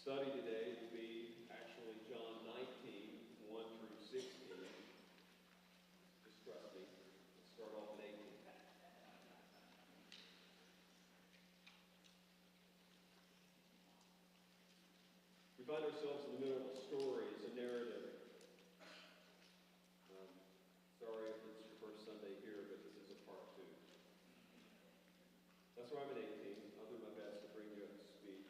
study today will be actually John 19, 1 through 16. Just trust me. Let's start off at 18. We find ourselves in the middle of a story. It's a narrative. Sorry if it's your first Sunday here, but this is a part 2. That's why I'm at 18. I'll do my best to bring you up to speed.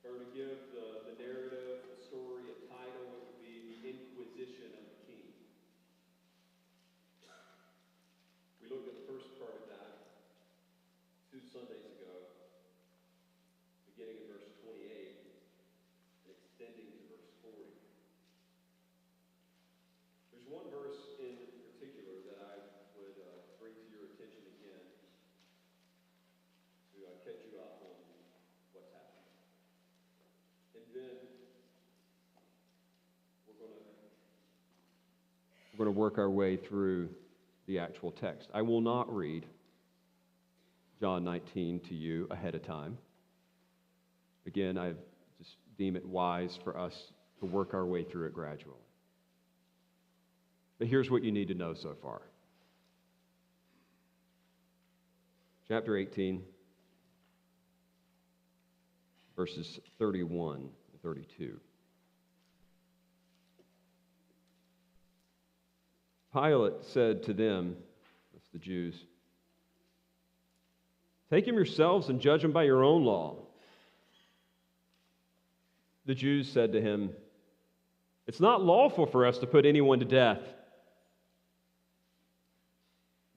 If I were to give the narrative, the story, a title, it would be The Inquisition of the King. We looked at the first part of that 2 Sundays ago, beginning in verse 28 and extending to verse 40. There's one verse in particular that I would bring to your attention again to catch you up on what's happening. And then we're going to work our way through the actual text. I will not read John 19 to you ahead of time. Again, I just deem it wise for us to work our way through it gradually. But here's what you need to know so far. Chapter 18, verses 31 to 32. Pilate said to them, that's the Jews, "Take him yourselves and judge him by your own law." The Jews said to him, "It's not lawful for us to put anyone to death."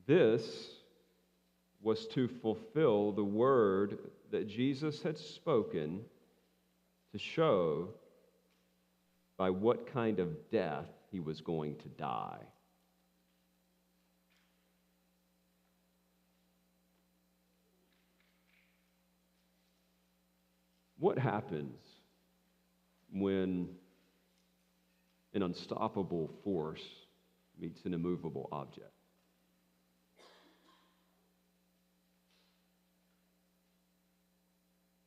This was to fulfill the word that Jesus had spoken to show by what kind of death he was going to die. What happens when an unstoppable force meets an immovable object?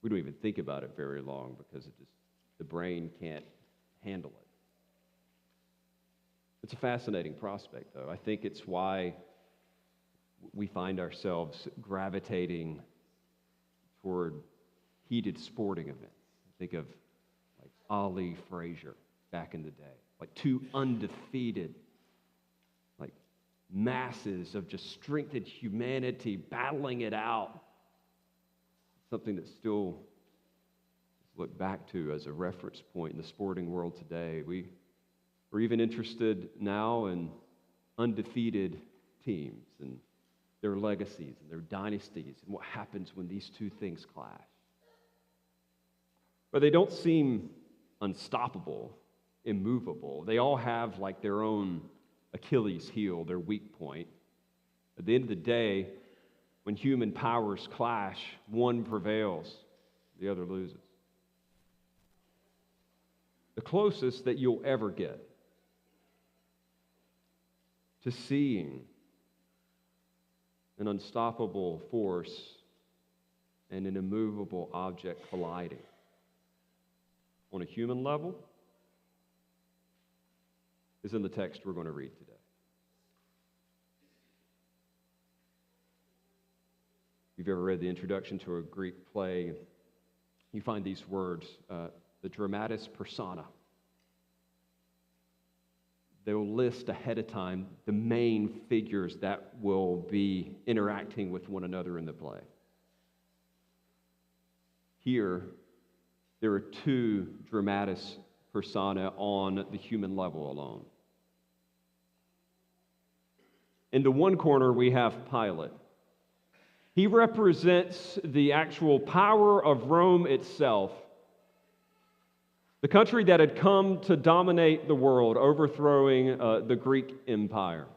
We don't even think about it very long because the brain can't handle it. It's a fascinating prospect, though. I think it's why we find ourselves gravitating toward heated sporting events. Think of like Ali Frazier back in the day, like 2 undefeated, like masses of just strengthened humanity battling it out. Something that still is looked back to as a reference point in the sporting world today. We're even interested now in undefeated teams and their legacies and their dynasties and what happens when these 2 things clash. But they don't seem unstoppable, immovable. They all have like their own Achilles heel, their weak point. At the end of the day, when human powers clash, one prevails, the other loses. The closest that you'll ever get to seeing an unstoppable force and an immovable object colliding on a human level is in the text we're going to read today. If you've ever read the introduction to a Greek play, you find these words, the dramatis persona. They'll list ahead of time the main figures that will be interacting with one another in the play. Here, there are 2 dramatis persona on the human level alone. In the one corner, we have Pilate. He represents the actual power of Rome itself, the country that had come to dominate the world, overthrowing the Greek Empire.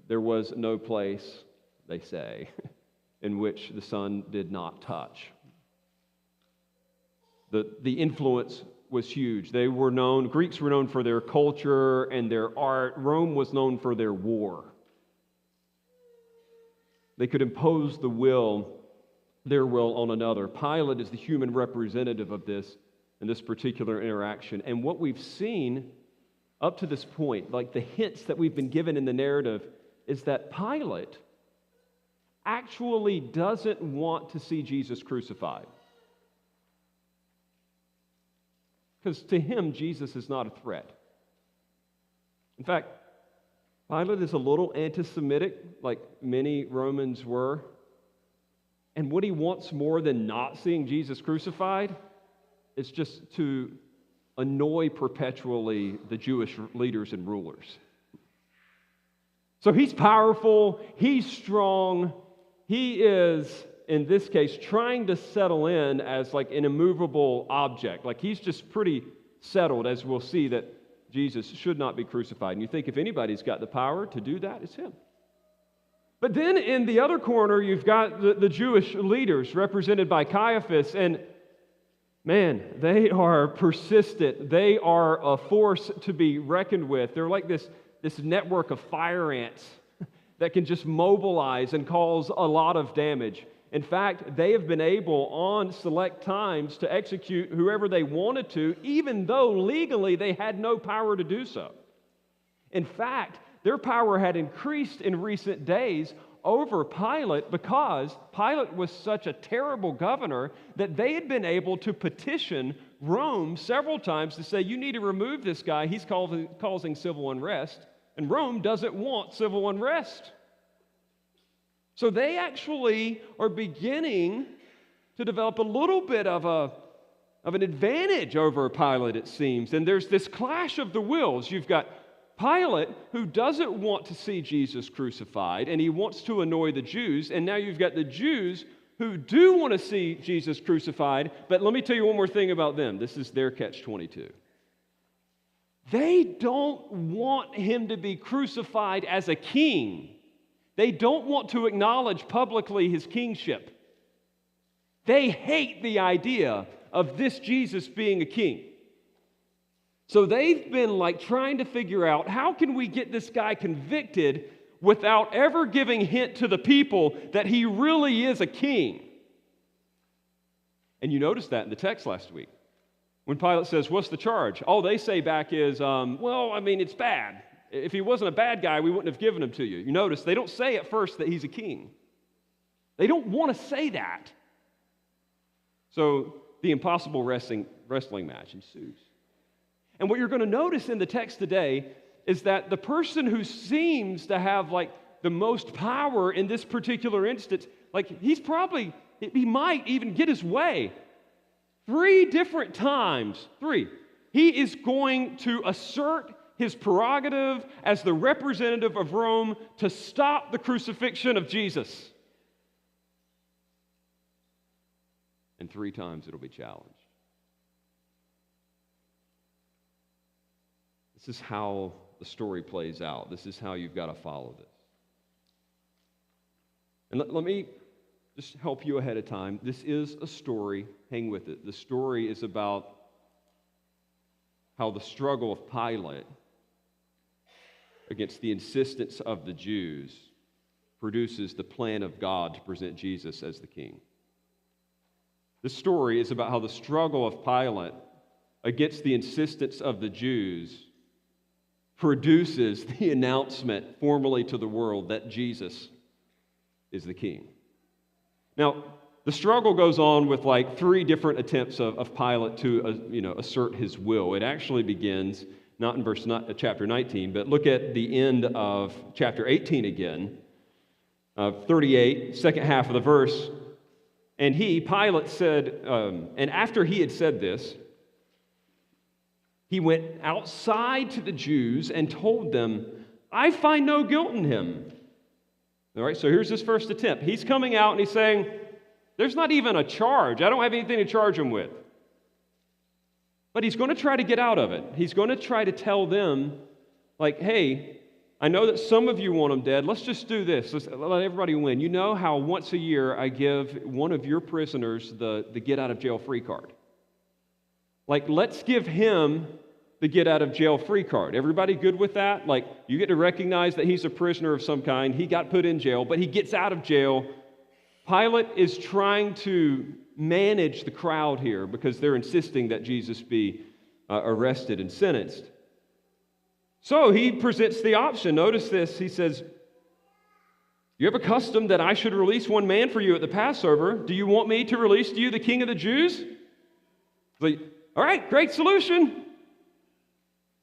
There was no place, they say, in which the sun did not touch. The influence was huge. Greeks were known for their culture and their art. Rome was known for their war. They could impose the will their will on another. Pilate is the human representative of this in this particular interaction. And what we've seen up to this point, like the hints that we've been given in the narrative, is that Pilate actually doesn't want to see Jesus crucified. Because to him, Jesus is not a threat. In fact, Pilate is a little anti-Semitic, like many Romans were. And what he wants more than not seeing Jesus crucified is just to annoy perpetually the Jewish leaders and rulers. So he's powerful, he's strong, he is, in this case, trying to settle in as like an immovable object. Like he's just pretty settled, as we'll see, that Jesus should not be crucified. And you think if anybody's got the power to do that, it's him. But then in the other corner, you've got the Jewish leaders represented by Caiaphas, and man, they are persistent. They are a force to be reckoned with. They're like this network of fire ants that can just mobilize and cause a lot of damage. In fact, they have been able on select times to execute whoever they wanted to, even though legally they had no power to do so. In fact, their power had increased in recent days over Pilate because Pilate was such a terrible governor that they had been able to petition Rome several times to say, you need to remove this guy, he's causing civil unrest, and Rome doesn't want civil unrest. So they actually are beginning to develop a little bit of an advantage over Pilate, it seems, and there's this clash of the wills. You've got Pilate, who doesn't want to see Jesus crucified, and he wants to annoy the Jews, and now you've got the Jews who do want to see Jesus crucified, but let me tell you one more thing about them. This is their catch-22. They don't want him to be crucified as a king. They don't want to acknowledge publicly his kingship. They hate the idea of this Jesus being a king. So they've been like trying to figure out, how can we get this guy convicted without ever giving hint to the people that he really is a king? And you noticed that in the text last week. When Pilate says, what's the charge? All they say back is, it's bad. If he wasn't a bad guy, we wouldn't have given him to you. You notice they don't say at first that he's a king. They don't want to say that. So the impossible wrestling match ensues. And what you're going to notice in the text today is that the person who seems to have like the most power in this particular instance, like he might even get his way. 3 different times, he is going to assert his prerogative as the representative of Rome to stop the crucifixion of Jesus. And 3 times it'll be challenged. This is how the story plays out. This is how you've got to follow this. And let me just help you ahead of time. This is a story. Hang with it. The story is about how the struggle of Pilate against the insistence of the Jews produces the plan of God to present Jesus as the king. This story is about how the struggle of Pilate against the insistence of the Jews produces the announcement formally to the world that Jesus is the king. Now, the struggle goes on with like 3 different attempts of Pilate to assert his will. It actually begins not in chapter 19, but look at the end of chapter 18 again, 38, second half of the verse. And Pilate said, and after he had said this, he went outside to the Jews and told them, I find no guilt in him. All right, so here's his first attempt. He's coming out and he's saying, there's not even a charge. I don't have anything to charge him with. But he's going to try to get out of it. He's going to try to tell them, like, hey, I know that some of you want him dead. Let's just do this. Let's let everybody win. You know how once a year I give one of your prisoners the get-out-of-jail-free card. Like, let's give him the get-out-of-jail-free card. Everybody good with that? Like, you get to recognize that he's a prisoner of some kind. He got put in jail, but he gets out of jail. Pilate is trying to manage the crowd here because they're insisting that Jesus be arrested and sentenced. So he presents the option. Notice this. He says, "You have a custom that I should release one man for you at the Passover. Do you want me to release to you the King of the Jews?" Like, all right, great solution.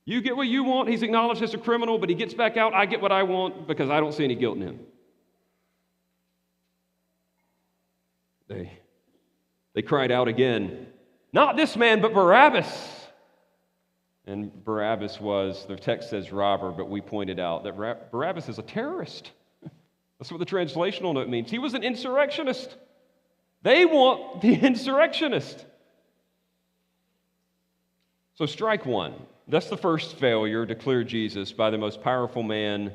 You get what you want. He's acknowledged as a criminal, but he gets back out. I get what I want because I don't see any guilt in him. They cried out again, "Not this man, but Barabbas." And Barabbas was, the text says robber, but we pointed out that Barabbas is a terrorist. That's what the translational note means. He was an insurrectionist. They want the insurrectionist. So strike one. That's the first failure to clear Jesus by the most powerful man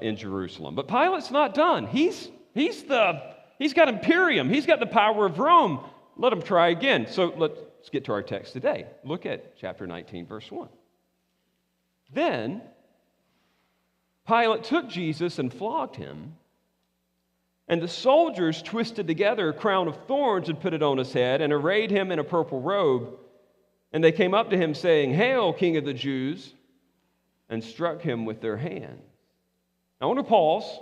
in Jerusalem. But Pilate's not done. He's got imperium. He's got the power of Rome. Let him try again. So let's get to our text today. Look at chapter 19, verse 1. Then Pilate took Jesus and flogged him, and the soldiers twisted together a crown of thorns and put it on his head and arrayed him in a purple robe. And they came up to him saying, "Hail, King of the Jews," and struck him with their hands. Now, I want to pause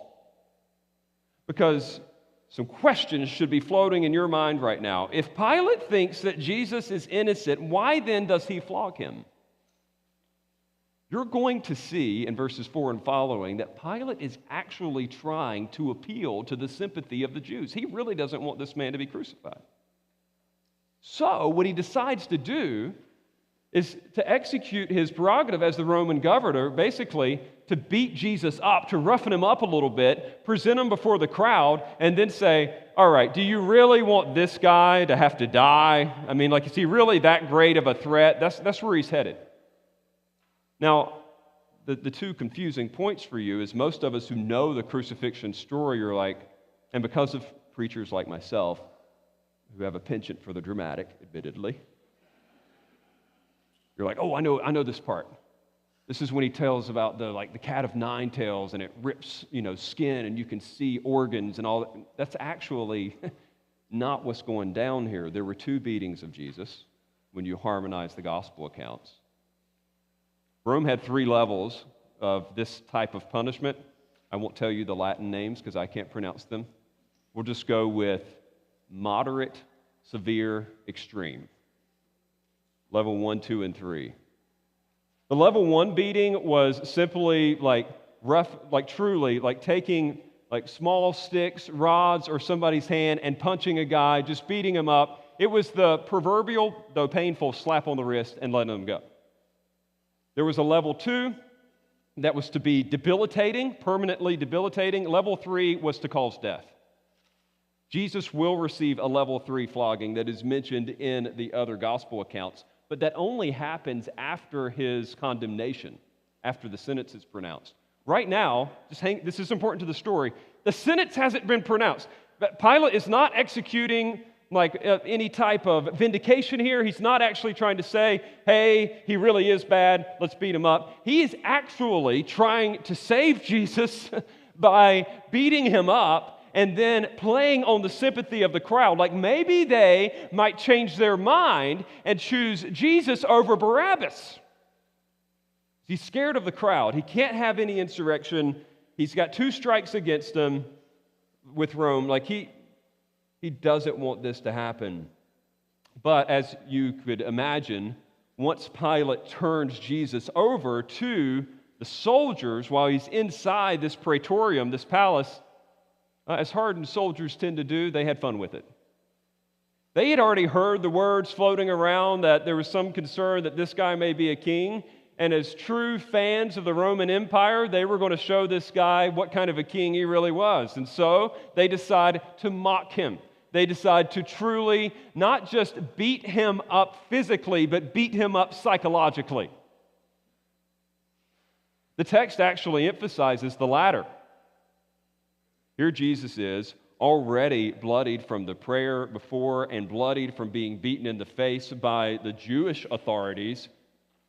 because some questions should be floating in your mind right now. If Pilate thinks that Jesus is innocent, why then does he flog him? You're going to see in verses 4 and following that Pilate is actually trying to appeal to the sympathy of the Jews. He really doesn't want this man to be crucified. So what he decides to do is to execute his prerogative as the Roman governor, basically to beat Jesus up, to roughen him up a little bit, present him before the crowd, and then say, all right, do you really want this guy to have to die? I mean, like, is he really that great of a threat? That's where he's headed. Now, the two confusing points for you is most of us who know the crucifixion story are like, and because of preachers like myself, who have a penchant for the dramatic, admittedly, you're like, oh, I know this part. This is when he tells about the cat of nine tails, and it rips, skin, and you can see organs and all that. That's actually not what's going down here. There were two beatings of Jesus when you harmonize the gospel accounts. Rome had 3 levels of this type of punishment. I won't tell you the Latin names because I can't pronounce them. We'll just go with moderate, severe, extreme. Level 1, 2, and 3. The level 1 beating was simply rough, truly taking small sticks, rods, or somebody's hand and punching a guy, just beating him up. It was the proverbial, though painful, slap on the wrist and letting him go. There was a level 2 that was to be debilitating, permanently debilitating. Level 3 was to cause death. Jesus will receive a level 3 flogging that is mentioned in the other gospel accounts, but that only happens after his condemnation, after the sentence is pronounced. Right now, this is important to the story, the sentence hasn't been pronounced. But Pilate is not executing any type of vindication here. He's not actually trying to say, hey, he really is bad, let's beat him up. He is actually trying to save Jesus by beating him up and then playing on the sympathy of the crowd. Maybe they might change their mind and choose Jesus over Barabbas. He's scared of the crowd. He can't have any insurrection. He's got 2 strikes against him with Rome. He doesn't want this to happen. But as you could imagine, once Pilate turns Jesus over to the soldiers while he's inside this praetorium, this palace, as hardened soldiers tend to do, they had fun with it. They had already heard the words floating around that there was some concern that this guy may be a king, and as true fans of the Roman Empire, they were going to show this guy what kind of a king he really was. And so they decide to mock him. They decide to truly not just beat him up physically, but beat him up psychologically. The text actually emphasizes the latter. Here Jesus is, already bloodied from the prayer before and bloodied from being beaten in the face by the Jewish authorities.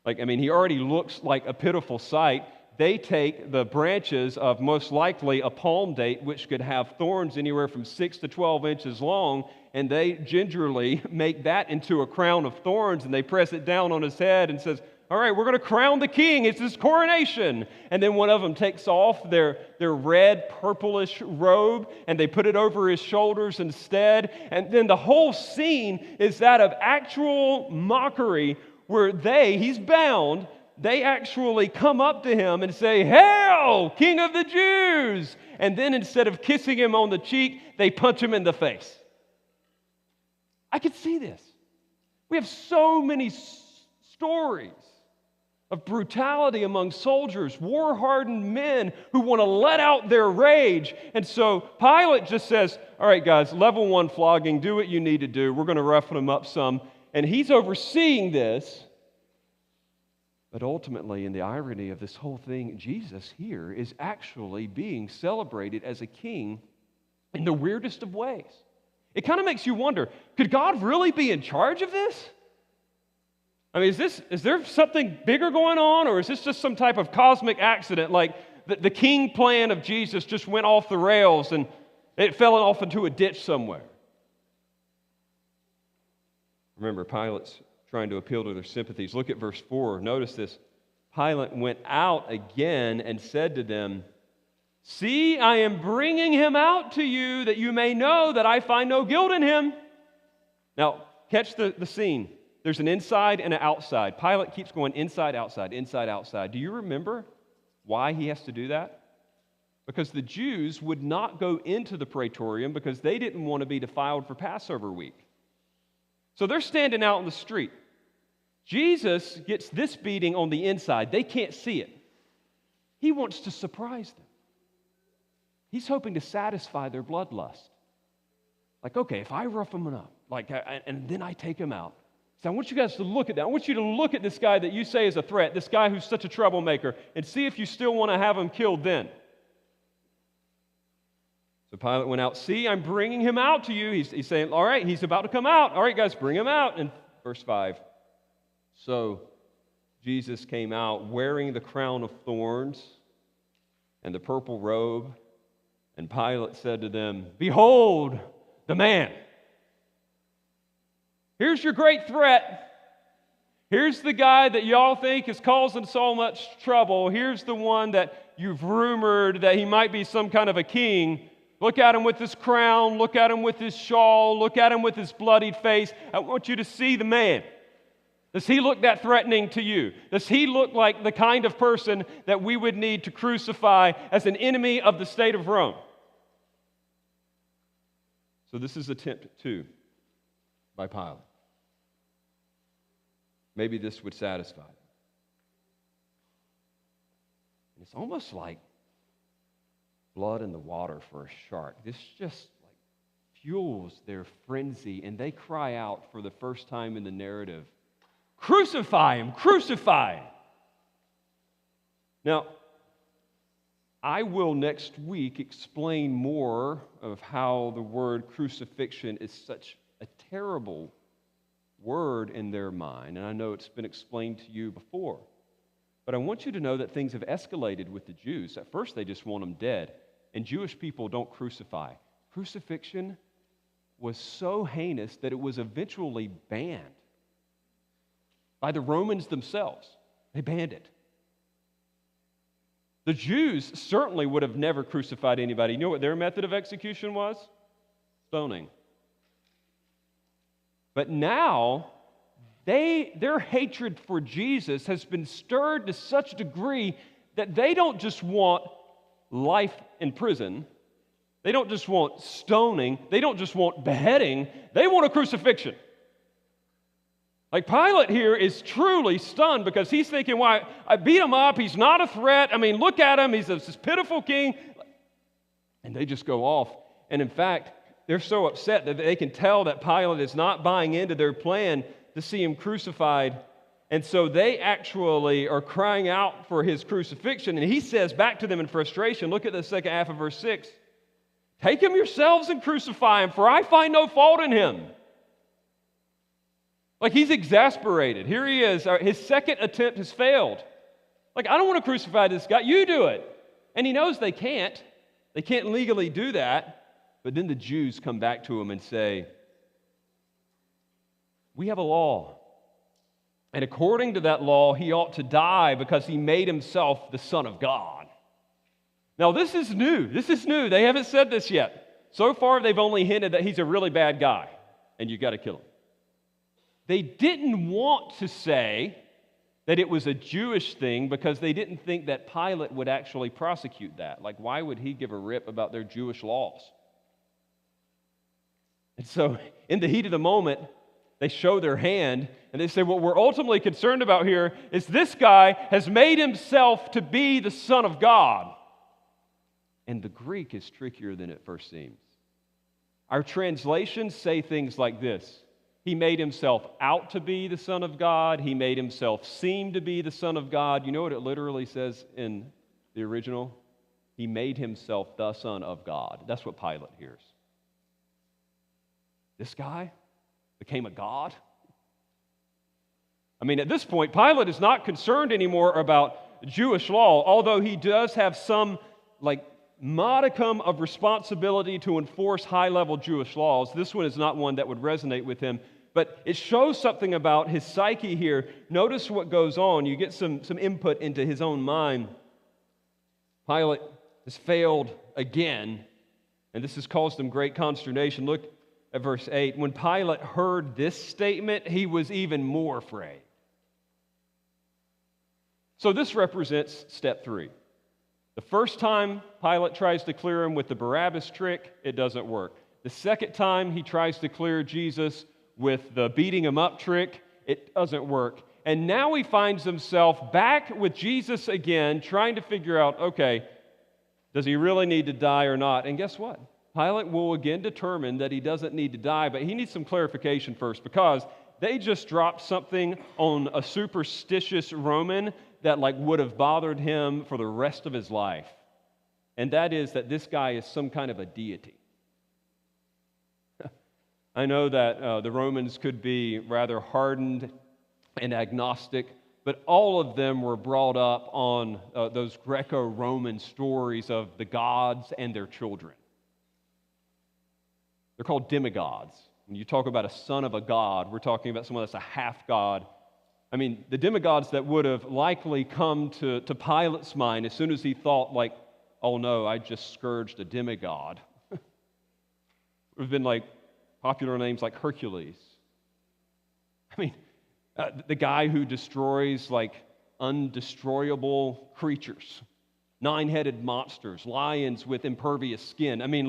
He already looks like a pitiful sight, they take the branches of most likely a palm date, which could have thorns anywhere from 6 to 12 inches long, and they gingerly make that into a crown of thorns, and they press it down on his head and says, all right, we're going to crown the king. It's his coronation. And then one of them takes off their red, purplish robe, and they put it over his shoulders instead. And then the whole scene is that of actual mockery where he's bound, they actually come up to him and say, "Hail, King of the Jews!" And then instead of kissing him on the cheek, they punch him in the face. I could see this. We have so many stories of brutality among soldiers, war-hardened men who want to let out their rage. And so Pilate just says, all right, guys, level 1 flogging, do what you need to do. We're going to roughen them up some. And he's overseeing this. But ultimately, in the irony of this whole thing, Jesus here is actually being celebrated as a king in the weirdest of ways. It kind of makes you wonder, could God really be in charge of this? I mean, is there something bigger going on, or is this just some type of cosmic accident, like the king plan of Jesus just went off the rails and it fell off into a ditch somewhere? Remember, Pilate's trying to appeal to their sympathies. Look at verse 4. Notice this. Pilate went out again and said to them, "See, I am bringing him out to you that you may know that I find no guilt in him." Now, catch the scene. There's an inside and an outside. Pilate keeps going inside, outside, inside, outside. Do you remember why he has to do that? Because the Jews would not go into the praetorium because they didn't want to be defiled for Passover week. So they're standing out in the street. Jesus gets this beating on the inside. They can't see it. He wants to surprise them. He's hoping to satisfy their bloodlust. Like, okay, if I rough them up, and then I take him out. So I want you guys to look at that. I want you to look at this guy that you say is a threat, this guy who's such a troublemaker, and see if you still want to have him killed then. So Pilate went out. "See, I'm bringing him out to you." He's saying, all right, he's about to come out. All right, guys, bring him out. And verse 5, so Jesus came out wearing the crown of thorns and the purple robe. And Pilate said to them, "Behold the man." Here's your great threat. Here's the guy that y'all think is causing so much trouble. Here's the one that you've rumored that he might be some kind of a king. Look at him with his crown. Look at him with his shawl. Look at him with his bloodied face. I want you to see the man. Does he look that threatening to you? Does he look like the kind of person that we would need to crucify as an enemy of the state of Rome? So this is attempt 2 by Pilate. Maybe this would satisfy them. It's almost like blood in the water for a shark. This just fuels their frenzy, and they cry out for the first time in the narrative, "Crucify him! Crucify him!" Now, I will next week explain more of how the word crucifixion is such a terrible word in their mind, and I know it's been explained to you before. But I want you to know that things have escalated with the Jews. At first, they just want them dead, and Jewish people don't crucify. Crucifixion was so heinous that it was eventually banned by the Romans themselves. They banned it. The Jews certainly would have never crucified anybody. You know what their method of execution was? Stoning. But now, their hatred for Jesus has been stirred to such a degree that they don't just want life in prison. They don't just want stoning. They don't just want beheading. They want a crucifixion. Like Pilate here is truly stunned because he's thinking, why, I beat him up. He's not a threat. I mean, look at him. He's this pitiful king. And they just go off. And in fact, they're so upset that they can tell that Pilate is not buying into their plan to see him crucified. And so they actually are crying out for his crucifixion. And he says back to them in frustration, look at the second half of verse 6. "Take him yourselves and crucify him, for I find no fault in him." Like he's exasperated. Here he is. His second attempt has failed. Like, I don't want to crucify this guy. You do it. And he knows they can't. They can't legally do that. But then the Jews come back to him and say, we have a law. And according to that law, he ought to die because he made himself the Son of God. Now, this is new. This is new. They haven't said this yet. So far, they've only hinted that he's a really bad guy, and you've got to kill him. They didn't want to say that it was a Jewish thing because they didn't think that Pilate would actually prosecute that. Like, why would he give a rip about their Jewish laws? And so, in the heat of the moment, they show their hand, and they say, what we're ultimately concerned about here is this guy has made himself to be the Son of God. And the Greek is trickier than it first seems. Our translations say things like this. He made himself out to be the Son of God. He made himself seem to be the Son of God. You know what it literally says in the original? He made himself the Son of God. That's what Pilate hears. This guy became a god? I mean, at this point, Pilate is not concerned anymore about Jewish law, although he does have some, modicum of responsibility to enforce high-level Jewish laws. This one is not one that would resonate with him, but it shows something about his psyche here. Notice what goes on. You get some input into his own mind. Pilate has failed again, and this has caused him great consternation. Look at verse 8. When Pilate heard this statement, he was even more afraid. So this represents step 3. The first time Pilate tries to clear him with the Barabbas trick, it doesn't work. The second time he tries to clear Jesus with the beating him up trick, it doesn't work. And now he finds himself back with Jesus again, trying to figure out, okay, does he really need to die or not? And guess what? Pilate will again determine that he doesn't need to die, but he needs some clarification first because they just dropped something on a superstitious Roman that would have bothered him for the rest of his life. And that is that this guy is some kind of a deity. I know that the Romans could be rather hardened and agnostic, but all of them were brought up on those Greco-Roman stories of the gods and their children. They're called demigods. When you talk about a son of a god, we're talking about someone that's a half-god. I mean, the demigods that would have likely come to Pilate's mind as soon as he thought, oh no, I just scourged a demigod. It would have been popular names like Hercules. I mean, the guy who destroys undestroyable creatures, 9-headed monsters, lions with impervious skin. I mean,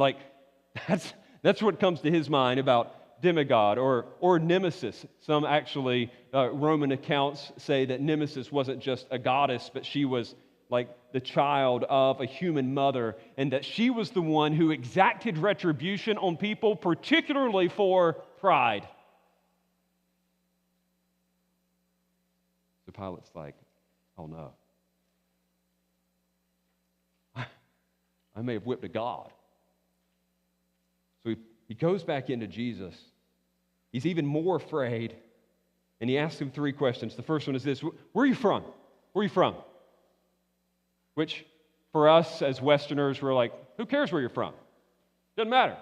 that's what comes to his mind about demigod or nemesis. Some actually, Roman accounts say that nemesis wasn't just a goddess, but she was the child of a human mother, and that she was the one who exacted retribution on people, particularly for pride. So Pilate's oh no. I may have whipped a god. So he goes back into Jesus. He's even more afraid, and he asks him 3 questions. The first one is this: where are you from? Where are you from? Which, for us as Westerners, we're who cares where you're from? Doesn't matter.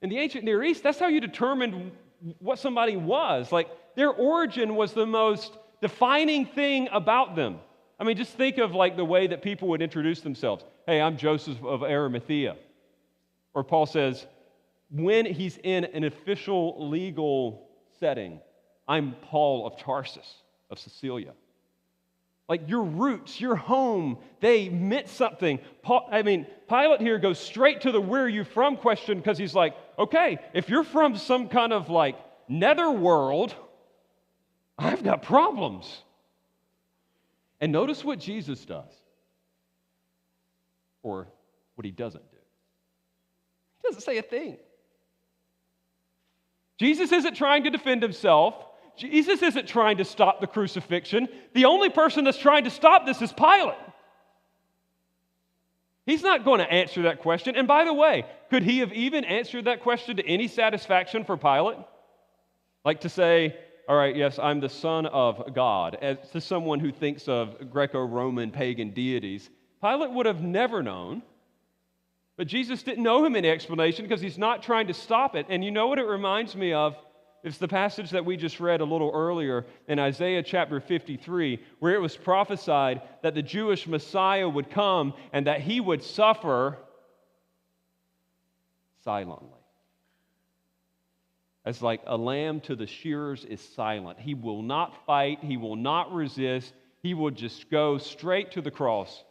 In the ancient Near East, that's how you determined what somebody was. Their origin was the most defining thing about them. I mean, just think of the way that people would introduce themselves. Hey, I'm Joseph of Arimathea. Or Paul says, when he's in an official legal setting, I'm Paul of Tarsus, of Sicilia. Your roots, your home, they meant something. Pilate here goes straight to the where are you from question because he's okay, if you're from some kind of netherworld, I've got problems. And notice what Jesus does, or what he doesn't do. He doesn't say a thing. Jesus isn't trying to defend himself. Jesus isn't trying to stop the crucifixion. The only person that's trying to stop this is Pilate. He's not going to answer that question. And by the way, could he have even answered that question to any satisfaction for Pilate? To say, all right, yes, I'm the Son of God, as to someone who thinks of Greco-Roman pagan deities, Pilate would have never known. But Jesus didn't owe him any explanation because he's not trying to stop it. And you know what it reminds me of? It's the passage that we just read a little earlier in Isaiah chapter 53, where it was prophesied that the Jewish Messiah would come and that he would suffer silently. As like a lamb to the shearers is silent. He will not fight. He will not resist. He will just go straight to the cross.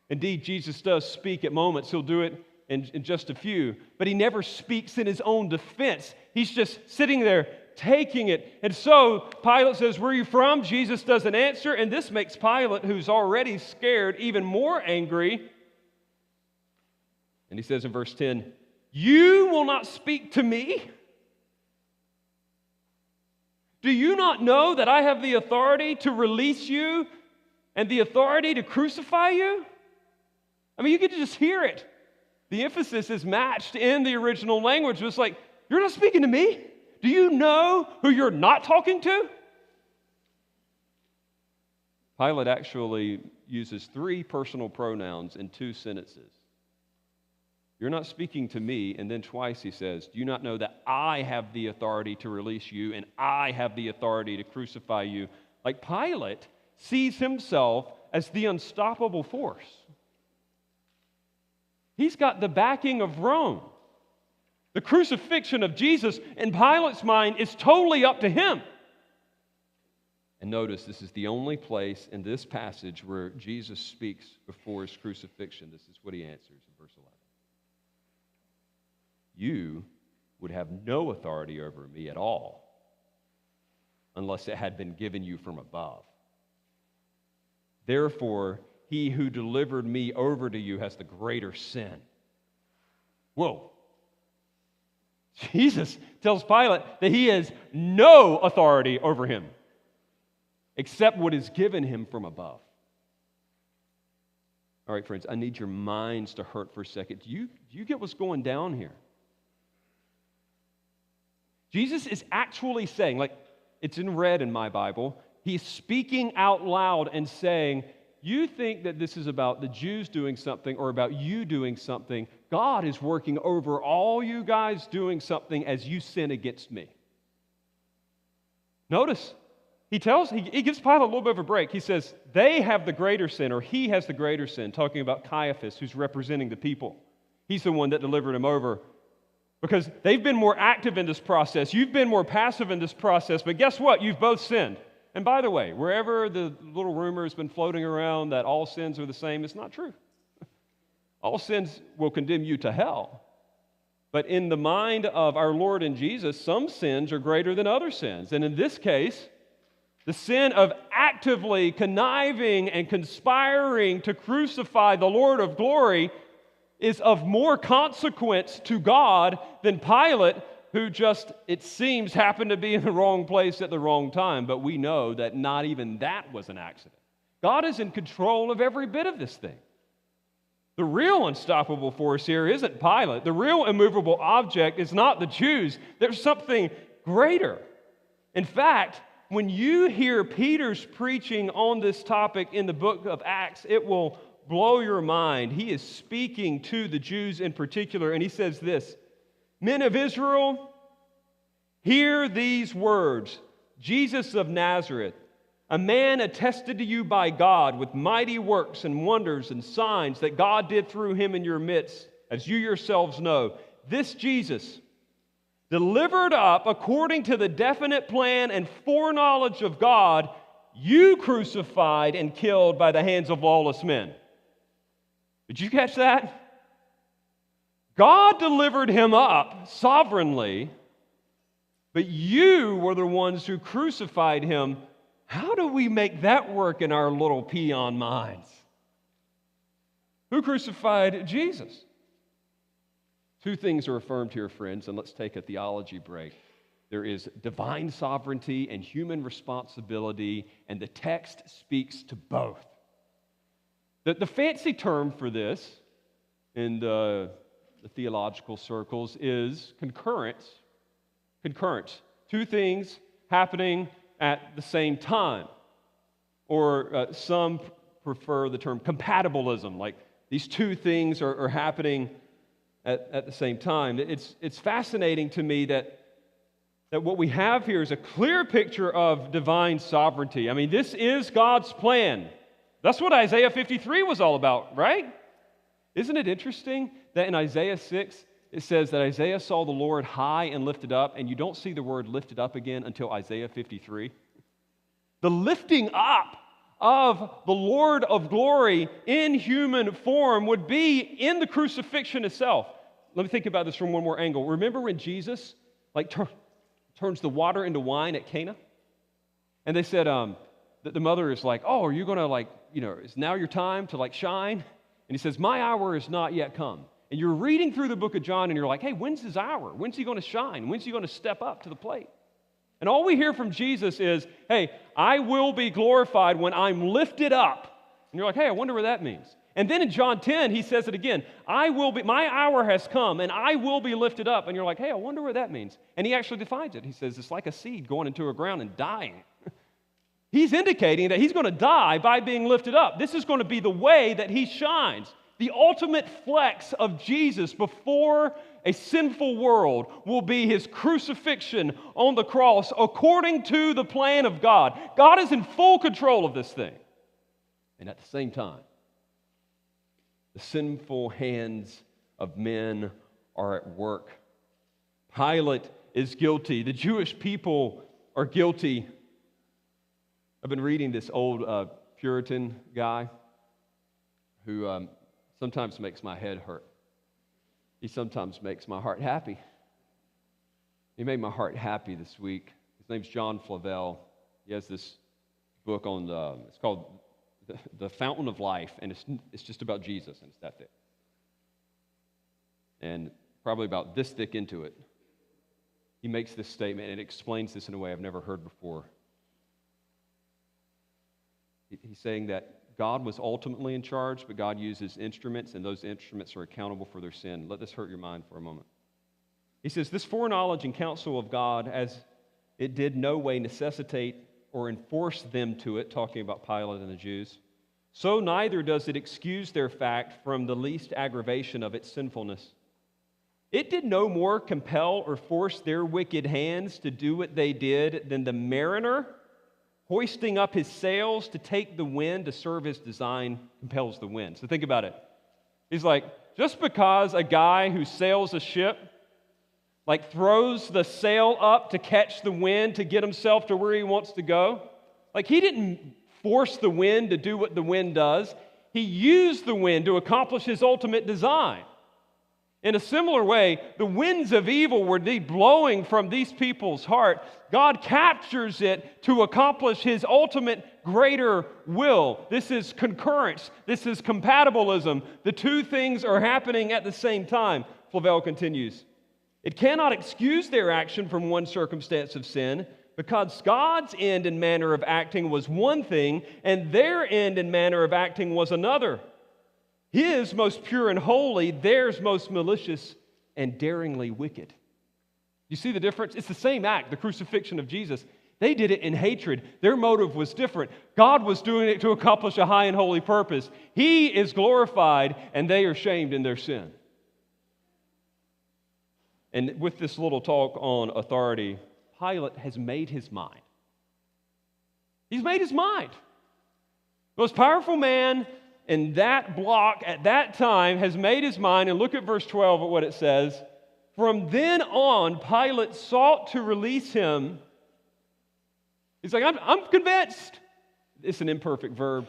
Indeed, Jesus does speak at moments. He'll do it in just a few. But he never speaks in his own defense. He's just sitting there taking it. And so Pilate says, "Where are you from?" Jesus doesn't answer. And this makes Pilate, who's already scared, even more angry. And he says in verse 10, "You will not speak to me? Do you not know that I have the authority to release you and the authority to crucify you?" I mean, you can just hear it. The emphasis is matched in the original language. It's like, you're not speaking to me? Do you know who you're not talking to? Pilate actually uses 3 personal pronouns in 2 sentences. You're not speaking to me, and then twice he says, do you not know that I have the authority to release you and I have the authority to crucify you? Like Pilate sees himself as the unstoppable force. He's got the backing of Rome. The crucifixion of Jesus in Pilate's mind is totally up to him. And notice, this is the only place in this passage where Jesus speaks before his crucifixion. This is what he answers in verse 11. You would have no authority over me at all unless it had been given you from above. Therefore, he who delivered me over to you has the greater sin. Whoa. Jesus tells Pilate that he has no authority over him except what is given him from above. All right, friends, I need your minds to hurt for a second. Do you get what's going down here? Jesus is actually saying, like it's in red in my Bible, he's speaking out loud and saying, you think that this is about the Jews doing something or about you doing something. God is working over all you guys doing something as you sin against me. Notice, he gives Pilate a little bit of a break. He says, they have the greater sin, or he has the greater sin, talking about Caiaphas, who's representing the people. He's the one that delivered him over. Because they've been more active in this process. You've been more passive in this process. But guess what? You've both sinned. And by the way, wherever the little rumor has been floating around that all sins are the same, it's not true. All sins will condemn you to hell. But in the mind of our Lord and Jesus, some sins are greater than other sins. And in this case, the sin of actively conniving and conspiring to crucify the Lord of glory is of more consequence to God than Pilate, who just, it seems, happened to be in the wrong place at the wrong time. But we know that not even that was an accident. God is in control of every bit of this thing. The real unstoppable force here isn't Pilate. The real immovable object is not the Jews. There's something greater. In fact, when you hear Peter's preaching on this topic in the book of Acts, it will blow your mind. He is speaking to the Jews in particular, and he says this, "Men of Israel, hear these words. Jesus of Nazareth, a man attested to you by God with mighty works and wonders and signs that God did through him in your midst, as you yourselves know. This Jesus, delivered up according to the definite plan and foreknowledge of God, you crucified and killed by the hands of lawless men." Did you catch that? God delivered him up sovereignly, but you were the ones who crucified him. How do we make that work in our little peon minds? Who crucified Jesus? Two things are affirmed here, friends, and let's take a theology break. There is divine sovereignty and human responsibility, and the text speaks to both. The fancy term for this in the theological circles is concurrence. Concurrence. Two things happening at the same time. Or some prefer the term compatibilism, like these two things are happening at the same time. It's fascinating to me that what we have here is a clear picture of divine sovereignty. I mean, this is God's plan. That's what Isaiah 53 was all about, right? Isn't it interesting that in Isaiah 6, it says that Isaiah saw the Lord high and lifted up, and you don't see the word lifted up again until Isaiah 53? The lifting up of the Lord of glory in human form would be in the crucifixion itself. Let me think about this from one more angle. Remember when Jesus turns the water into wine at Cana? And they said that the mother is like, oh, are you going to is now your time to shine? And he says, my hour is not yet come. And you're reading through the book of John and you're like, hey, when's his hour? When's he going to shine? When's he going to step up to the plate? And all we hear from Jesus is, hey, I will be glorified when I'm lifted up. And you're like, hey, I wonder what that means. And then in John 10, he says it again, my hour has come and I will be lifted up. And you're like, hey, I wonder what that means. And he actually defines it. He says it's like a seed going into a ground and dying. He's indicating that he's going to die by being lifted up. This is going to be the way that he shines. The ultimate flex of Jesus before a sinful world will be his crucifixion on the cross according to the plan of God. God is in full control of this thing. And at the same time, the sinful hands of men are at work. Pilate is guilty. The Jewish people are guilty. I've been reading this old Puritan guy who sometimes makes my head hurt. He sometimes makes my heart happy. He made my heart happy this week. His name's John Flavel. He has this book on it's called The Fountain of Life, and it's just about Jesus, and it's that thick. And probably about this thick into it, he makes this statement and explains this in a way I've never heard before. He's saying that God was ultimately in charge, but God uses instruments, and those instruments are accountable for their sin. Let this hurt your mind for a moment. He says, this foreknowledge and counsel of God, as it did no way necessitate or enforce them to it, talking about Pilate and the Jews, so neither does it excuse their fact from the least aggravation of its sinfulness. It did no more compel or force their wicked hands to do what they did than the mariner hoisting up his sails to take the wind to serve his design compels the wind. So think about it. He's like, just because a guy who sails a ship throws the sail up to catch the wind to get himself to where he wants to go, he didn't force the wind to do what the wind does. He used the wind to accomplish his ultimate design. In a similar way, the winds of evil were indeed blowing from these people's heart. God captures it to accomplish his ultimate greater will. This is concurrence. This is compatibilism. The two things are happening at the same time. Flavel continues, it cannot excuse their action from one circumstance of sin, because God's end and manner of acting was one thing, and their end and manner of acting was another. His most pure and holy, theirs most malicious and daringly wicked. You see the difference? It's the same act, the crucifixion of Jesus. They did it in hatred. Their motive was different. God was doing it to accomplish a high and holy purpose. He is glorified, and they are shamed in their sin. And with this little talk on authority, Pilate has made his mind. He's made his mind. Most powerful man in that block at that time has made his mind, and look at verse 12 at what it says. From then on, Pilate sought to release him. He's like, I'm convinced. It's an imperfect verb.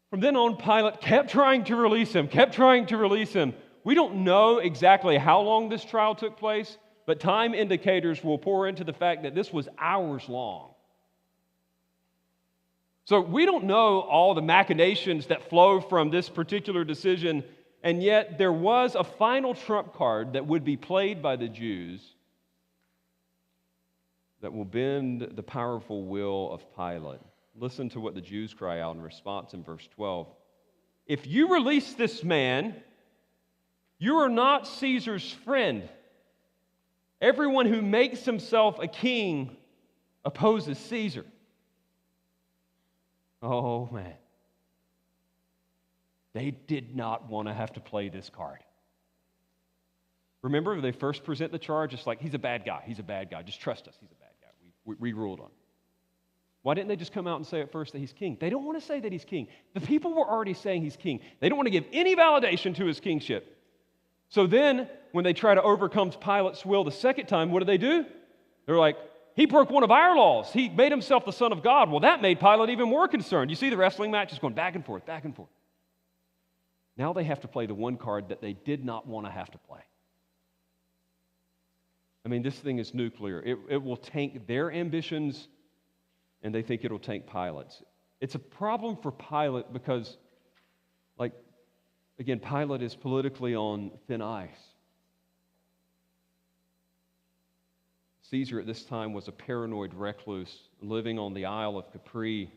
From then on, Pilate kept trying to release him. We don't know exactly how long this trial took place, but time indicators will pour into the fact that this was hours long. So we don't know all the machinations that flow from this particular decision, and yet there was a final trump card that would be played by the Jews that will bend the powerful will of Pilate. Listen to what the Jews cry out in response in verse 12. If you release this man, you are not Caesar's friend. Everyone who makes himself a king opposes Caesar. Oh, man. They did not want to have to play this card. Remember, when they first present the charge, it's like, he's a bad guy. He's a bad guy. Just trust us. He's a bad guy. We ruled on him. Why didn't they just come out and say at first that he's king? They don't want to say that he's king. The people were already saying he's king. They don't want to give any validation to his kingship. So then, when they try to overcome Pilate's will the second time, what do? They're like, he broke one of our laws. He made himself the Son of God. Well, that made Pilate even more concerned. You see the wrestling match is going back and forth, back and forth. Now they have to play the one card that they did not want to have to play. I mean, this thing is nuclear. It will tank their ambitions, and they think it'll tank Pilate's. It's a problem for Pilate because, again, Pilate is politically on thin ice. Caesar at this time was a paranoid recluse living on the Isle of Capri,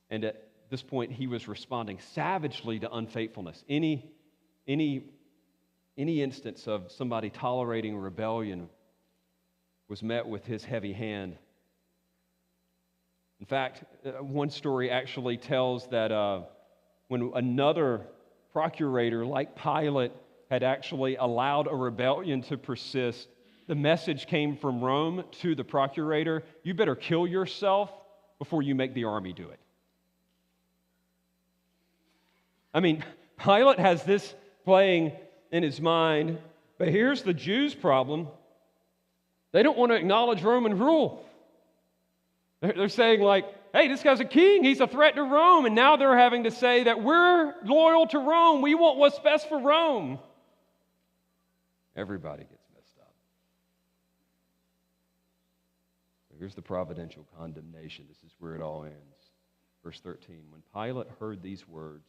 and at this point he was responding savagely to unfaithfulness. Any instance of somebody tolerating rebellion was met with his heavy hand. In fact, one story actually tells that when another procurator like Pilate had actually allowed a rebellion to persist, the message came from Rome to the procurator, you better kill yourself before you make the army do it. I mean, Pilate has this playing in his mind, but here's the Jews' problem. They don't want to acknowledge Roman rule. They're saying hey, this guy's a king. He's a threat to Rome. And now they're having to say that we're loyal to Rome. We want what's best for Rome. Everybody gets messed up. So here's the providential condemnation. This is where it all ends. Verse 13, when Pilate heard these words,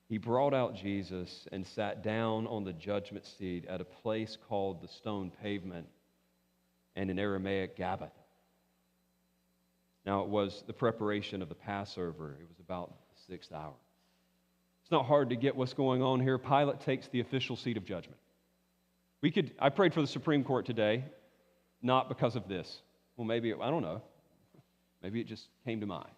he brought out Jesus and sat down on the judgment seat at a place called the Stone Pavement, and in Aramaic, Gabbatha. Now, it was the preparation of the Passover. It was about the 6th hour. It's not hard to get what's going on here. Pilate takes the official seat of judgment. I prayed for the Supreme Court today, not because of this. Well, maybe, I don't know. Maybe it just came to mind.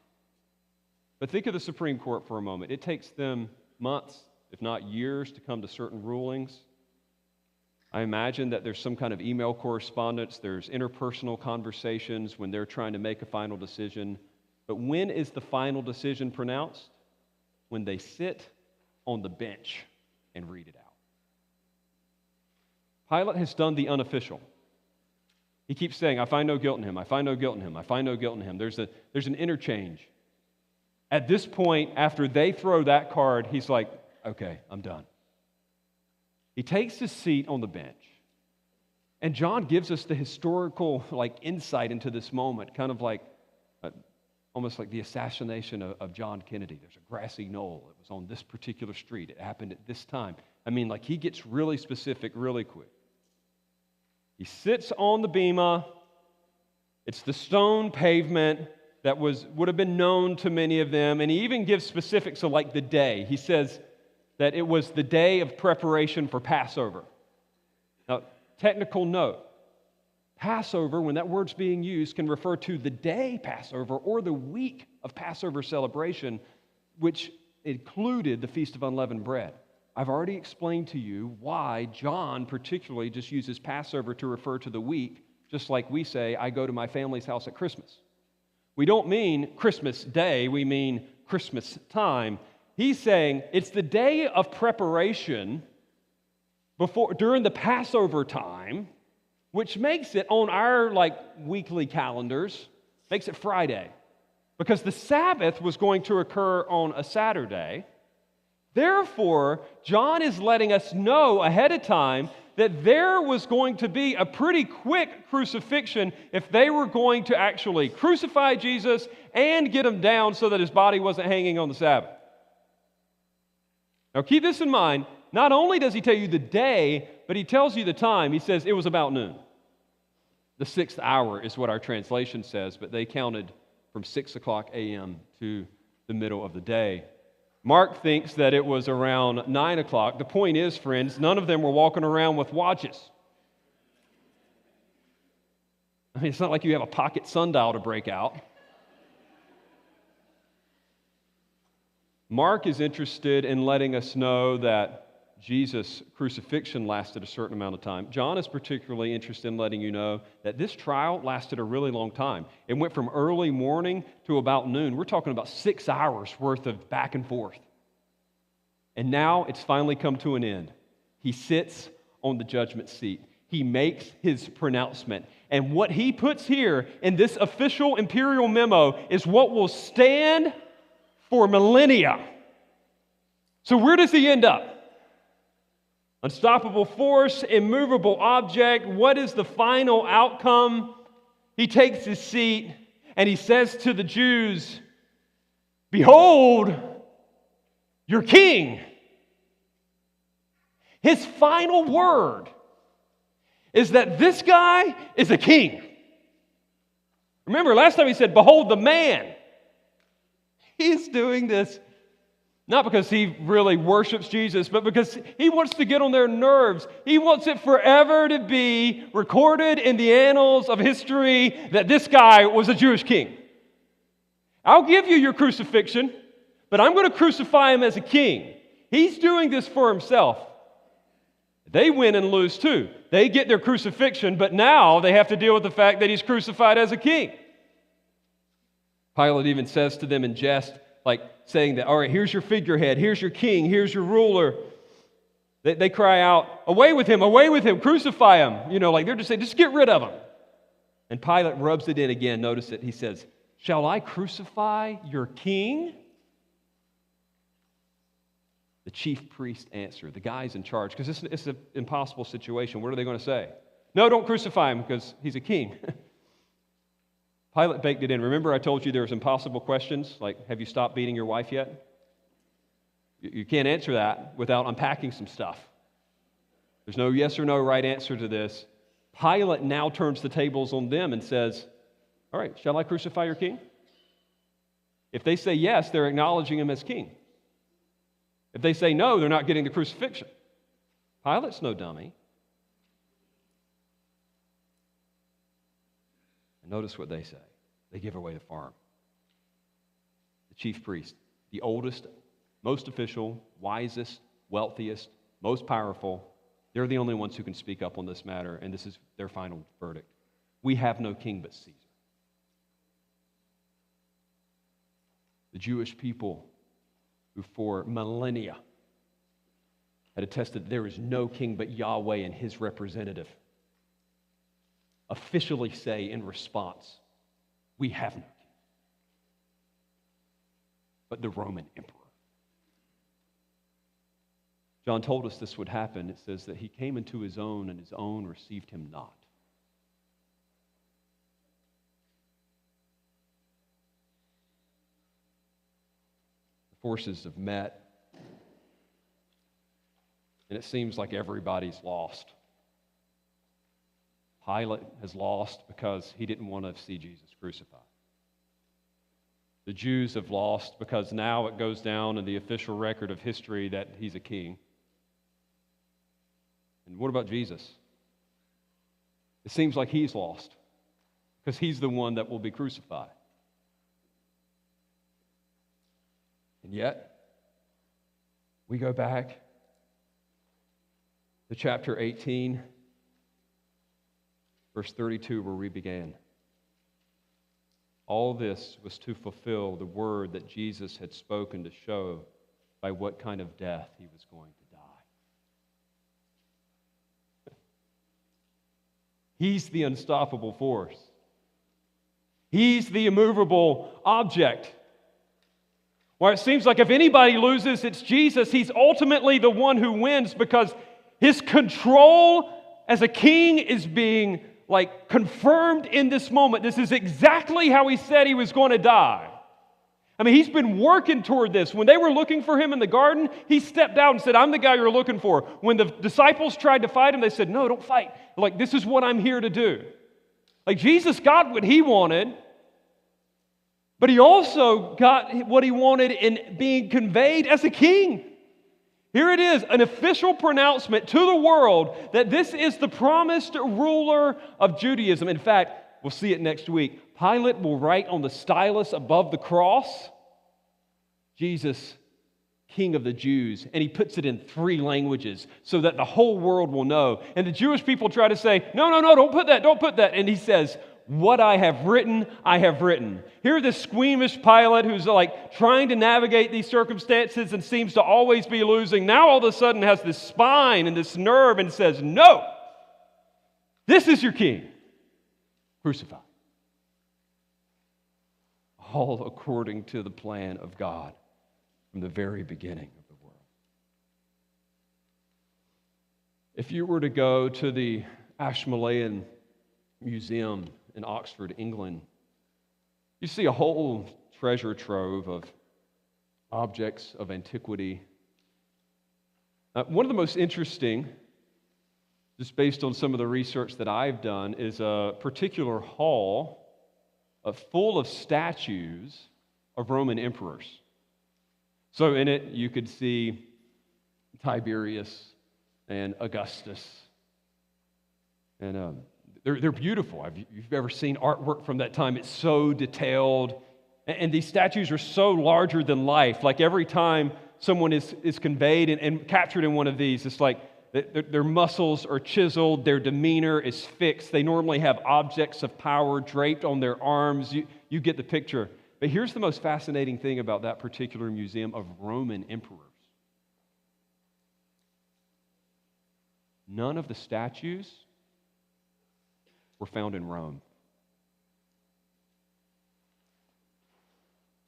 But think of the Supreme Court for a moment. It takes them months, if not years, to come to certain rulings. I imagine that there's some kind of email correspondence, there's interpersonal conversations when they're trying to make a final decision. But when is the final decision pronounced? When they sit on the bench and read it out. Pilate has done the unofficial. He keeps saying, I find no guilt in him, I find no guilt in him, I find no guilt in him. There's an interchange. At this point, after they throw that card, he's like, okay, I'm done. He takes his seat on the bench. And John gives us the historical insight into this moment, kind of almost like the assassination of John Kennedy. There's a grassy knoll. It was on this particular street. It happened at this time. I mean, he gets really specific really quick. He sits on the bema. It's the stone pavement that would have been known to many of them. And he even gives specifics of the day. He says that it was the day of preparation for Passover. Now, technical note, Passover, when that word's being used, can refer to the day Passover or the week of Passover celebration, which included the Feast of Unleavened Bread. I've already explained to you why John particularly just uses Passover to refer to the week, just like we say, I go to my family's house at Christmas. We don't mean Christmas Day, we mean Christmas time. He's saying it's the day of preparation during the Passover time, which makes it on our weekly calendars, makes it Friday. Because the Sabbath was going to occur on a Saturday. Therefore, John is letting us know ahead of time that there was going to be a pretty quick crucifixion if they were going to actually crucify Jesus and get him down so that his body wasn't hanging on the Sabbath. Now keep this in mind. Not only does he tell you the day, but he tells you the time. He says it was about noon. The 6th hour is what our translation says, but they counted from 6 o'clock a.m. to the middle of the day. Mark thinks that it was around 9 o'clock. The point is, friends, none of them were walking around with watches. I mean, it's not like you have a pocket sundial to break out. Mark is interested in letting us know that Jesus' crucifixion lasted a certain amount of time. John is particularly interested in letting you know that this trial lasted a really long time. It went from early morning to about noon. We're talking about 6 hours worth of back and forth. And now it's finally come to an end. He sits on the judgment seat. He makes his pronouncement. And what he puts here in this official imperial memo is what will stand for millennia. So where does he end up? Unstoppable force, immovable object. What is the final outcome? He takes his seat and he says to the Jews, "Behold, your king." His final word is that this guy is a king. Remember, last time he said, "Behold the man." He's doing this not because he really worships Jesus, but because he wants to get on their nerves. He wants it forever to be recorded in the annals of history that this guy was a Jewish king. I'll give you your crucifixion, but I'm going to crucify him as a king. He's doing this for himself. They win and lose too. They get their crucifixion, but now they have to deal with the fact that he's crucified as a king. Pilate even says to them in jest, like saying that, all right, here's your figurehead, here's your king, here's your ruler. They cry out, away with him, crucify him. You know, like they're just saying, just get rid of him. And Pilate rubs it in again. Notice it. He says, shall I crucify your king? The chief priest answered, the guy's in charge, because it's an impossible situation. What are they going to say? No, don't crucify him because he's a king. Pilate baked it in. Remember I told you there was impossible questions, like, have you stopped beating your wife yet? You can't answer that without unpacking some stuff. There's no yes or no right answer to this. Pilate now turns the tables on them and says, all right, shall I crucify your king? If they say yes, they're acknowledging him as king. If they say no, they're not getting the crucifixion. Pilate's no dummy. And notice what they say. They give away the farm. The chief priest, the oldest, most official, wisest, wealthiest, most powerful, they're the only ones who can speak up on this matter, and this is their final verdict. We have no king but Caesar. The Jewish people, who for millennia had attested there is no king but Yahweh and his representative, officially say in response, we have no king but the Roman emperor. John told us this would happen. It says that he came into his own and his own received him not. Forces have met, and it seems like everybody's lost. Pilate has lost because he didn't want to see Jesus crucified. The Jews have lost because now it goes down in the official record of history that he's a king. And what about Jesus? It seems like he's lost because he's the one that will be crucified. And yet, we go back to chapter 18, verse 32, where we began. All this was to fulfill the word that Jesus had spoken to show by what kind of death he was going to die. He's the unstoppable force. He's the immovable object. Well, it seems like if anybody loses, it's Jesus. He's ultimately the one who wins because his control as a king is being confirmed in this moment. This is exactly how he said he was going to die. I mean, he's been working toward this. When they were looking for him in the garden, he stepped out and said, I'm the guy you're looking for. When the disciples tried to fight him, they said, no, don't fight. This is what I'm here to do. Jesus got what he wanted. But he also got what he wanted in being conveyed as a king. Here it is, an official pronouncement to the world that this is the promised ruler of Judaism. In fact, we'll see it next week. Pilate will write on the stylus above the cross, Jesus, King of the Jews, and he puts it in 3 languages so that the whole world will know. And the Jewish people try to say, no, don't put that. And he says, what I have written, I have written. Here, this squeamish Pilate who's like trying to navigate these circumstances and seems to always be losing, now all of a sudden has this spine and this nerve and says, no, this is your king. Crucify. All according to the plan of God from the very beginning of the world. If you were to go to the Ashmolean Museum in Oxford, England, you see a whole treasure trove of objects of antiquity. One of the most interesting, just based on some of the research that I've done, is a particular hall full of statues of Roman emperors. So in it, you could see Tiberius and Augustus. And they're beautiful. If you've ever seen artwork from that time, it's so detailed. And these statues are so larger than life. Like every time someone is conveyed and captured in one of these, it's like their muscles are chiseled, their demeanor is fixed. They normally have objects of power draped on their arms. You get the picture. But here's the most fascinating thing about that particular museum of Roman emperors. None of the statues were found in Rome.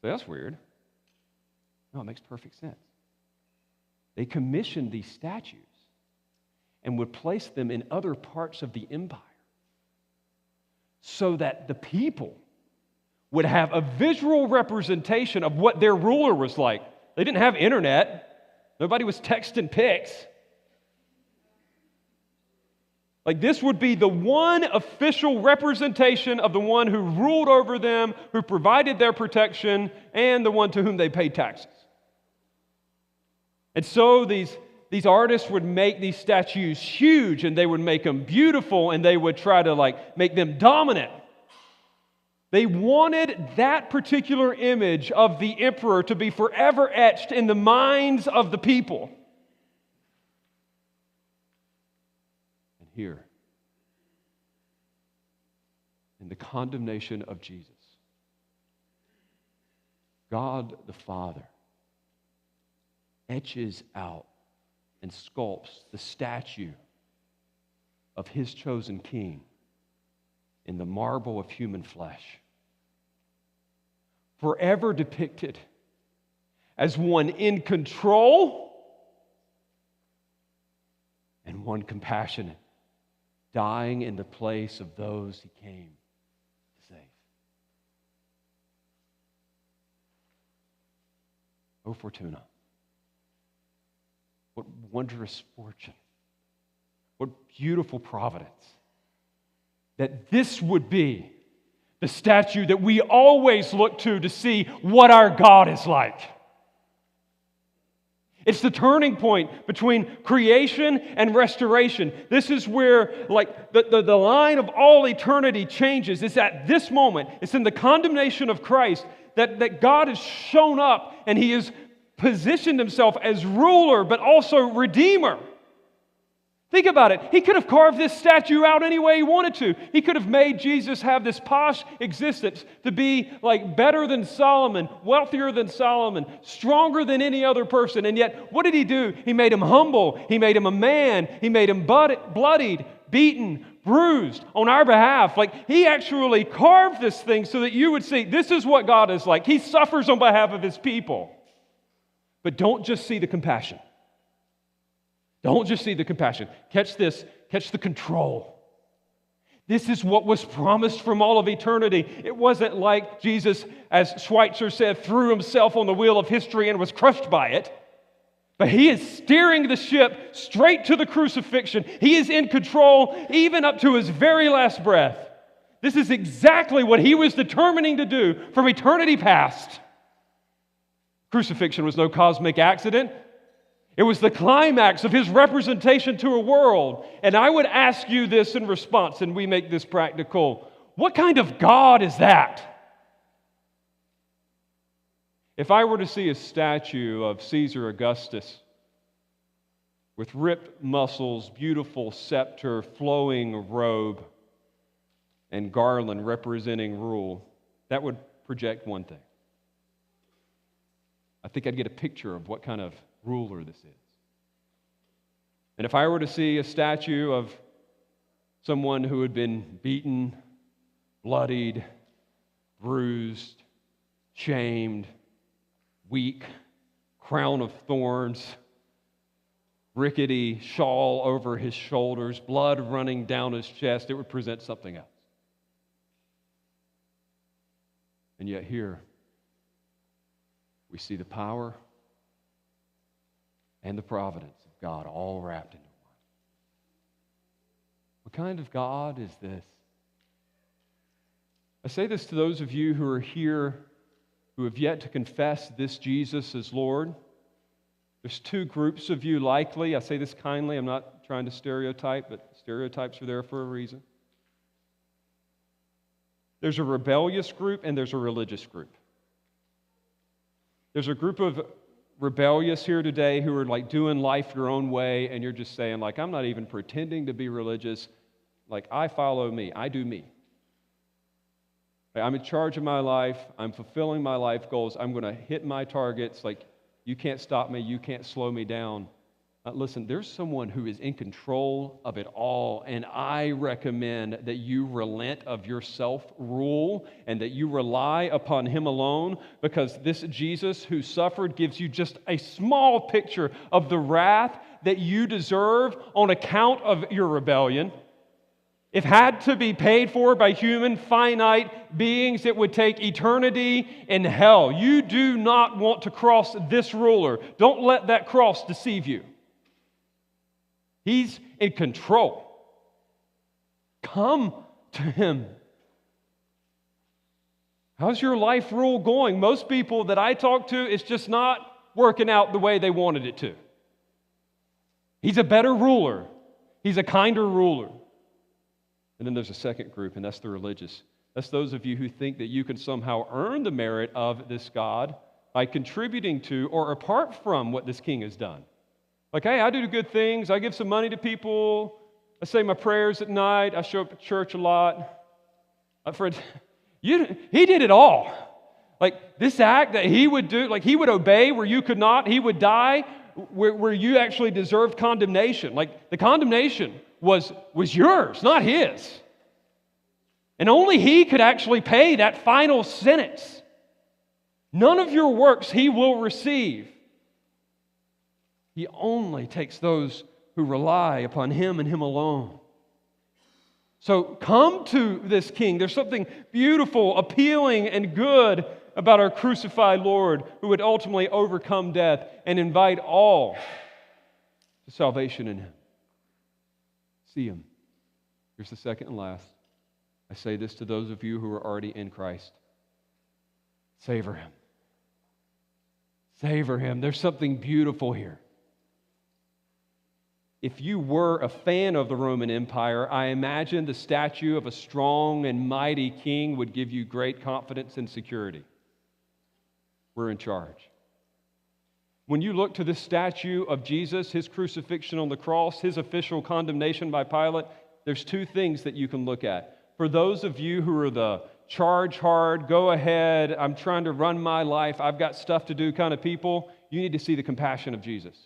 So that's weird. No, it makes perfect sense. They commissioned these statues and would place them in other parts of the empire so that the people would have a visual representation of what their ruler was like. They didn't have internet. Nobody was texting pics. Like this would be the one official representation of the one who ruled over them, who provided their protection, and the one to whom they paid taxes. And so these artists would make these statues huge, and they would make them beautiful, and they would try to make them dominant. They wanted that particular image of the emperor to be forever etched in the minds of the people. And here, in the condemnation of Jesus, God the Father etches out and sculpts the statue of His chosen King in the marble of human flesh, forever depicted as one in control and one compassionate, dying in the place of those He came to save. O Fortuna, what wondrous fortune, what beautiful providence, that this would be the statue that we always look to see what our God is like. It's the turning point between creation and restoration. This is where the line of all eternity changes. It's at this moment, it's in the condemnation of Christ that God has shown up and He has positioned Himself as ruler but also redeemer. Think about it. He could have carved this statue out any way He wanted to. He could have made Jesus have this posh existence to be better than Solomon, wealthier than Solomon, stronger than any other person. And yet, what did He do? He made Him humble. He made Him a man. He made Him bloodied, beaten, bruised on our behalf. He actually carved this thing so that you would see this is what God is like. He suffers on behalf of His people. But don't just see the compassion. Don't just see the compassion. Catch this. Catch the control. This is what was promised from all of eternity. It wasn't like Jesus, as Schweitzer said, threw Himself on the wheel of history and was crushed by it. But He is steering the ship straight to the crucifixion. He is in control even up to His very last breath. This is exactly what He was determining to do from eternity past. Crucifixion was no cosmic accident. It was the climax of His representation to a world. And I would ask you this in response, and we make this practical. What kind of God is that? If I were to see a statue of Caesar Augustus with ripped muscles, beautiful scepter, flowing robe, and garland representing rule, that would project one thing. I think I'd get a picture of what kind of ruler this is. And if I were to see a statue of someone who had been beaten, bloodied, bruised, shamed, weak, crown of thorns, rickety shawl over his shoulders, blood running down his chest, it would present something else. And yet here, we see the power and the providence of God all wrapped into one. What kind of God is this? I say this to those of you who are here who have yet to confess this Jesus as Lord. There's two groups of you likely. I say this kindly. I'm not trying to stereotype, but stereotypes are there for a reason. There's a rebellious group and there's a religious group. There's a group of rebellious here today who are like doing life your own way, and you're just saying, like, I'm not even pretending to be religious. Like, I follow me. I do me. I'm in charge of my life. I'm fulfilling my life goals. I'm going to hit my targets. Like, you can't stop me. You can't slow me down. Listen, there's someone who is in control of it all, and I recommend that you relent of your self-rule and that you rely upon Him alone, because this Jesus who suffered gives you just a small picture of the wrath that you deserve on account of your rebellion. If had to be paid for by human, finite beings, it would take eternity in hell. You do not want to cross this ruler. Don't let that cross deceive you. He's in control. Come to Him. How's your life rule going? Most people that I talk to, it's just not working out the way they wanted it to. He's a better ruler. He's a kinder ruler. And then there's a second group, and that's the religious. That's those of you who think that you can somehow earn the merit of this God by contributing to or apart from what this king has done. Like, hey, I do good things. I give some money to people. I say my prayers at night. I show up at church a lot. Friends, he did it all. Like, this act that he would do, like, he would obey where you could not. He would die where you actually deserved condemnation. Like, the condemnation was yours, not his. And only he could actually pay that final sentence. None of your works he will receive. He only takes those who rely upon Him and Him alone. So come to this King. There's something beautiful, appealing, and good about our crucified Lord who would ultimately overcome death and invite all to salvation in Him. See Him. Here's the second and last. I say this to those of you who are already in Christ. Savor Him. Savor Him. There's something beautiful here. If you were a fan of the Roman Empire, I imagine the statue of a strong and mighty king would give you great confidence and security. We're in charge. When you look to this statue of Jesus, His crucifixion on the cross, His official condemnation by Pilate, there's two things that you can look at. For those of you who are the charge hard, go ahead, I'm trying to run my life, I've got stuff to do kind of people, you need to see the compassion of Jesus.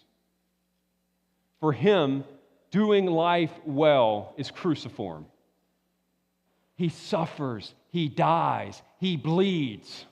For Him, doing life well is cruciform. He suffers, He dies, He bleeds.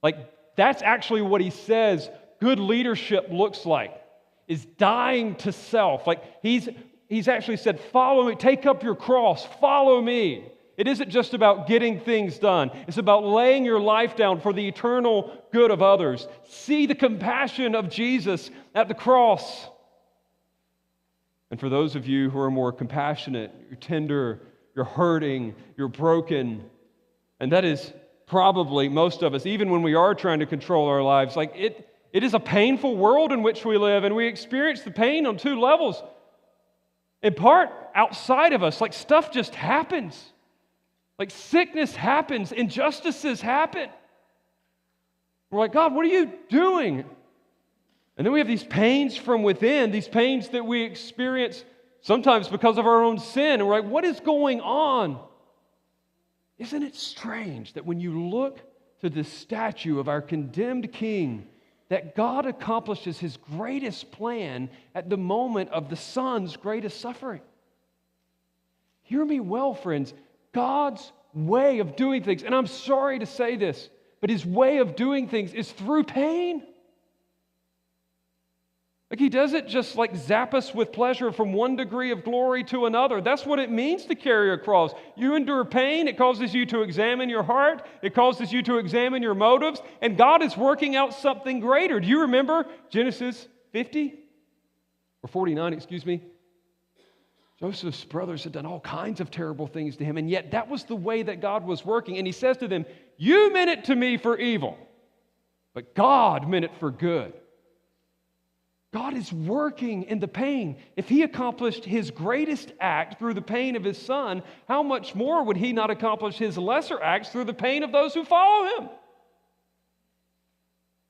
Like, that's actually what He says good leadership looks like, is dying to self. Like, He's actually said, follow me, take up your cross, follow me. It isn't just about getting things done. It's about laying your life down for the eternal good of others. See the compassion of Jesus at the cross. And for those of you who are more compassionate, you're tender, you're hurting, you're broken, and that is probably most of us, even when we are trying to control our lives, like it is a painful world in which we live, and we experience the pain on two levels. In part, outside of us, like stuff just happens. Like sickness happens, injustices happen. We're like, God, what are you doing? And then we have these pains from within, these pains that we experience sometimes because of our own sin. And we're like, what is going on? Isn't it strange that when you look to this statue of our condemned king, that God accomplishes his greatest plan at the moment of the Son's greatest suffering? Hear me well, friends. God's way of doing things, and I'm sorry to say this, but his way of doing things is through pain. Like he doesn't just like zap us with pleasure from one degree of glory to another. That's what it means to carry a cross. You endure pain. It causes you to examine your heart. It causes you to examine your motives. And God is working out something greater. Do you remember Genesis 50? Or 49, excuse me. Joseph's brothers had done all kinds of terrible things to him. And yet that was the way that God was working. And he says to them, you meant it to me for evil, but God meant it for good. God is working in the pain. If he accomplished his greatest act through the pain of his Son, how much more would he not accomplish his lesser acts through the pain of those who follow him?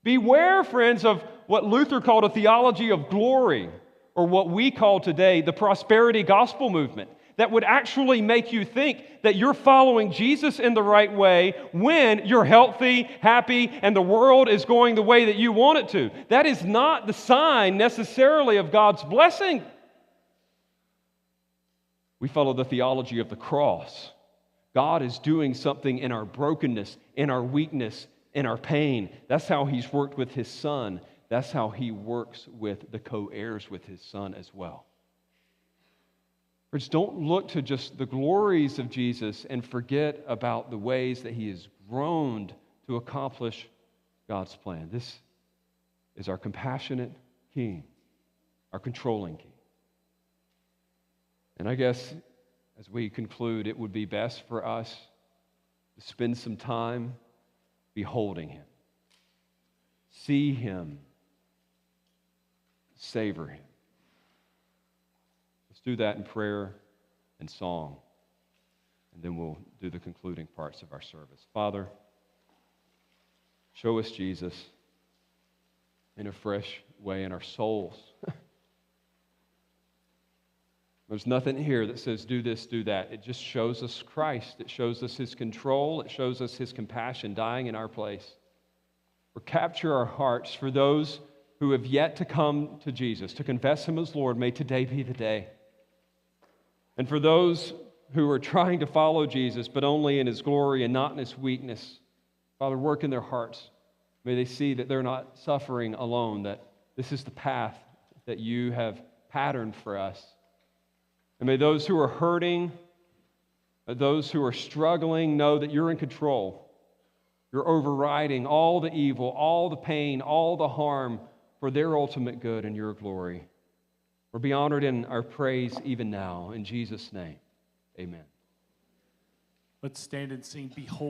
Beware, friends, of what Luther called a theology of glory, or what we call today the prosperity gospel movement, that would actually make you think that you're following Jesus in the right way when you're healthy, happy, and the world is going the way that you want it to. That is not the sign necessarily of God's blessing. We follow the theology of the cross. God is doing something in our brokenness, in our weakness, in our pain. That's how he's worked with his Son. That's how he works with the co-heirs with his Son as well. Friends, don't look to just the glories of Jesus and forget about the ways that he has groaned to accomplish God's plan. This is our compassionate King, our controlling King. And I guess as we conclude, it would be best for us to spend some time beholding him, see him, savor him. Let's do that in prayer and song, and then we'll do the concluding parts of our service. Father, show us Jesus in a fresh way in our souls. There's nothing here that says do this, do that. It just shows us Christ. It shows us his control. It shows us his compassion dying in our place. Or capture our hearts for those who have yet to come to Jesus, to confess him as Lord. May today be the day. And for those who are trying to follow Jesus, but only in his glory and not in his weakness, Father, work in their hearts. May they see that they're not suffering alone, that this is the path that you have patterned for us. And may those who are hurting, those who are struggling, know that you're in control. You're overriding all the evil, all the pain, all the harm for their ultimate good and your glory. Or be honored in our praise even now. In Jesus' name, amen. Let's stand and sing, Behold.